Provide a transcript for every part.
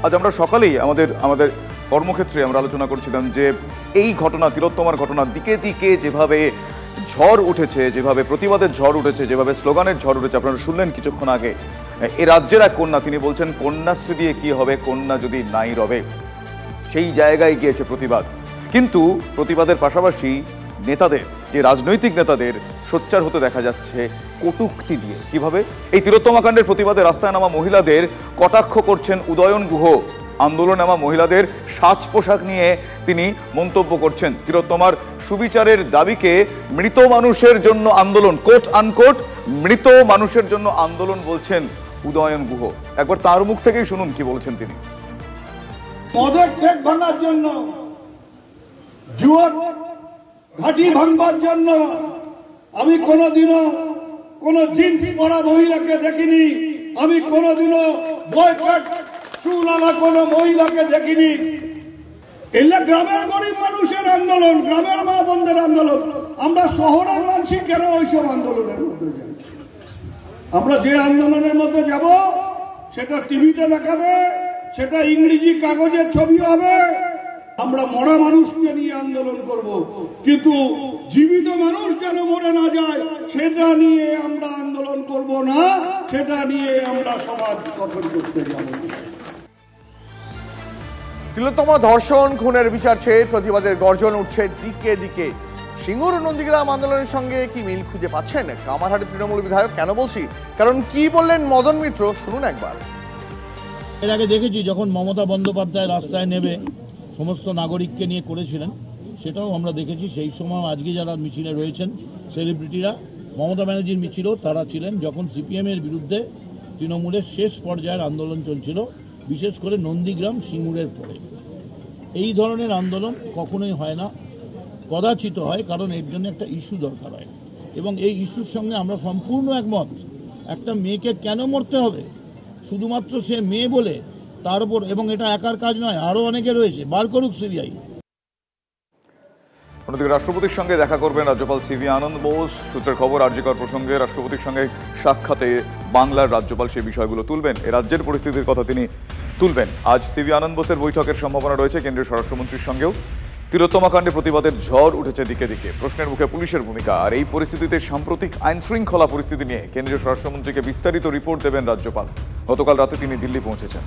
আজ আমরা সকালেই আমাদের কর্মক্ষেত্রে আমরা আলোচনা করছিলাম যে এই ঘটনা, তিলোত্তমার ঘটনা, দিকে দিকে যেভাবে ঝড় উঠেছে, যেভাবে প্রতিবাদের ঝড় উঠেছে, যেভাবে স্লোগানের ঝড় উঠেছে, আপনারা শুনলেন কিছুক্ষণ আগে। এ রাজ্যের এক কন্যা, তিনি বলছেন কন্যাশ্রী দিয়ে কি হবে, কন্যা যদি নাই রবে, সেই জায়গায় গিয়েছে প্রতিবাদ। কিন্তু প্রতিবাদের পাশাপাশি নেতাদের, যে রাজনৈতিক নেতাদের সোচ্চার হতে দেখা যাচ্ছে কটূক্তি দিয়ে। কিভাবে? এই তিলোত্তমা কাণ্ডের প্রতিবাদে রাস্তায় নামা মহিলাদের কটাক্ষ করছেন উদয়ন গুহ। আন্দোলন নামা মহিলাদের সাজ পোশাক নিয়ে তিনি মন্তব্য করছেন। তিলোত্তমার সুবিচারের দাবিকে মৃত মানুষের জন্য আন্দোলন, কোট আনকোট মৃত মানুষের জন্য আন্দোলন বলছেন উদয়ন গুহ। একবার তার মুখ থেকেই শুনুন কি বলছেন তিনি। মদের ঠেক ভাঙার জন্য, জুয়ার ঘাঁটি ভাঙবার জন্য আমি কোনোদিনও কোন জিন্স পরা মহিলাকে দেখিনি। আমি কোনোদিনও বয়কট চুল আনা কোন মহিলাকে দেখিনি। এগুলো গ্রামের গরিব মানুষের আন্দোলন, গ্রামের মা বোনদের আন্দোলন। আমরা শহরের মানুষ কেন ওইসব আন্দোলনের মধ্যে যাই? আমরা যে আন্দোলনের মধ্যে যাব সেটা টিভিতে দেখাবে, সেটা ইংরেজি কাগজের ছবি হবে। আমরা মরা মানুষকে নিয়ে আন্দোলন করব, কিন্তু জীবিত মানুষ যেন মরে না যায় সেটা নিয়ে আমরা আন্দোলন করব না, সেটা নিয়ে আমরা সমাজ গঠন করতে যাব। তিলোত্তমা ধর্ষণ খুনের বিচার চেয়ে প্রতিবাদের গর্জন উঠছে দিকে দিকে। সিঙ্গুর নন্দীগ্রাম আন্দোলনের সঙ্গে কি মিল খুঁজে পাচ্ছেন কামারহাটি তৃণমূল বিধায়ক? কেন বলছি? কারণ কি বললেন মদন মিত্র, শুনুন একবার। এর আগে দেখেছি যখন মমতা বন্দ্যোপাধ্যায় রাস্তায় নেমে সমস্ত নাগরিককে নিয়ে করেছিলেন, সেটাও আমরা দেখেছি। সেই সময় আজকে যারা মিছিলে রয়েছেন সেলিব্রিটিরা, মমতা ব্যানার্জির মিছিলও তারা ছিলেন যখন সিপিএমের বিরুদ্ধে তৃণমূলের শেষ পর্যায়ের আন্দোলন চলছিল, বিশেষ করে নন্দীগ্রাম সিঙ্গুরের পরে। এই ধরনের আন্দোলন কখনোই হয় না, কদাচিত হয়, কারণ এর জন্য একটা ইস্যু দরকার হয়। এবং এই ইস্যুর সঙ্গে আমরা সম্পূর্ণ একমত। একটা মেয়েকে কেন মরতে হবে শুধুমাত্র সে মেয়ে বলে? তার উপর, এবং এটা একার কাজ নয়, আরও অনেকে রয়েছে, বার করুক সিবিআই। অন্যদিকে রাষ্ট্রপতির সঙ্গে দেখা করবেন রাজ্যপাল সিভি আনন্দ বোস। সূত্রের খবর, আরজিকর প্রসঙ্গে রাষ্ট্রপতির সঙ্গে সাক্ষাতে বাংলার রাজ্যপাল সেই বিষয়গুলো তুলবেন, এ রাজ্যের পরিস্থিতির কথা তিনি তুলবেন। আজ সিভি আনন্দ বোসের বৈঠকের সম্ভাবনা রয়েছে কেন্দ্রীয় স্বরাষ্ট্রমন্ত্রীর সঙ্গেও। তিলোত্তমা কাণ্ডে প্রতিবাদের ঝড় উঠেছে দিকে দিকে, প্রশ্নের মুখে পুলিশের ভূমিকা। আর এই পরিস্থিতিতে সাম্প্রতিক আইন শৃঙ্খলা পরিস্থিতি নিয়ে কেন্দ্রীয় স্বরাষ্ট্রমন্ত্রীকে বিস্তারিত রিপোর্ট দেবেন রাজ্যপাল। গতকাল রাতে তিনি দিল্লি পৌঁছেছেন।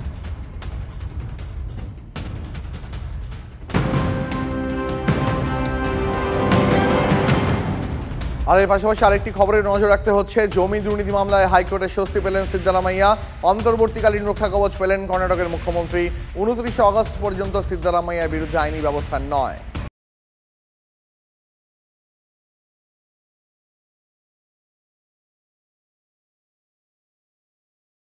আর এর পাশাপাশি আরেকটি খবরের নজর রাখতে হচ্ছে, জমি দুর্নীতি মামলায় হাইকোর্টে স্বস্তি পেলেন সিদ্দারামাইয়া। অন্তর্বর্তীকালীন রক্ষা কবচ পেলেন কর্ণাটকের মুখ্যমন্ত্রী। 29 আগস্ট পর্যন্ত সিদ্দারামাইয়ার বিরুদ্ধে আইনি ব্যবস্থা নয়।